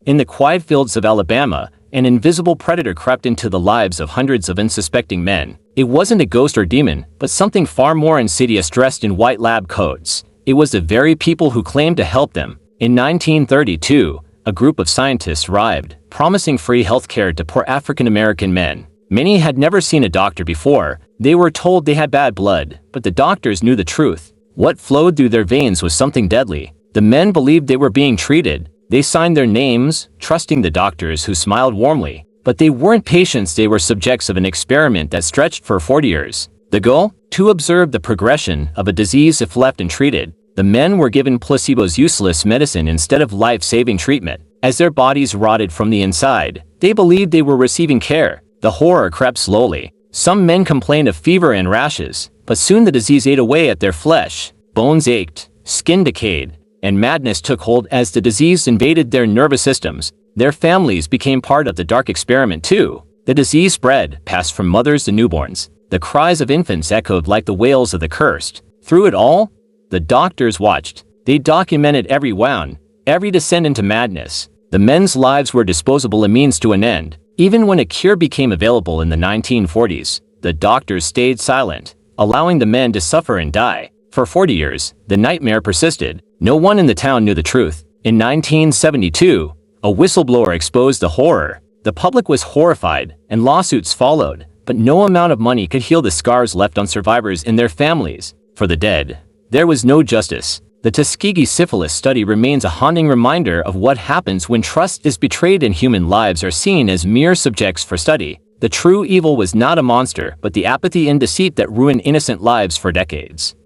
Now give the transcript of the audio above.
In the quiet fields of Alabama, an invisible predator crept into the lives of hundreds of unsuspecting men. It wasn't a ghost or demon, but something far more insidious dressed in white lab coats. It was the very people who claimed to help them. In 1932, a group of scientists arrived, promising free healthcare to poor African-American men. Many had never seen a doctor before. They were told they had bad blood, but the doctors knew the truth. What flowed through their veins was something deadly. The men believed they were being treated. They signed their names, trusting the doctors who smiled warmly. But they weren't patients, they were subjects of an experiment that stretched for 40 years. The goal? To observe the progression of a disease if left untreated. The men were given placebo's useless medicine instead of life-saving treatment. As their bodies rotted from the inside, they believed they were receiving care. The horror crept slowly. Some men complained of fever and rashes, but soon the disease ate away at their flesh. Bones ached, skin decayed, and madness took hold as the disease invaded their nervous systems. Their families became part of the dark experiment too. The disease spread, passed from mothers to newborns. The cries of infants echoed like the wails of the cursed. Through it all, the doctors watched. They documented every wound, every descent into madness. The men's lives were disposable, a means to an end. Even when a cure became available in the 1940s, the doctors stayed silent, allowing the men to suffer and die. For 40 years, the nightmare persisted. No one in the town knew the truth. In 1972, a whistleblower exposed the horror. The public was horrified, and lawsuits followed, but no amount of money could heal the scars left on survivors and their families. For the dead, there was no justice. The Tuskegee syphilis study remains a haunting reminder of what happens when trust is betrayed and human lives are seen as mere subjects for study. The true evil was not a monster, but the apathy and deceit that ruined innocent lives for decades.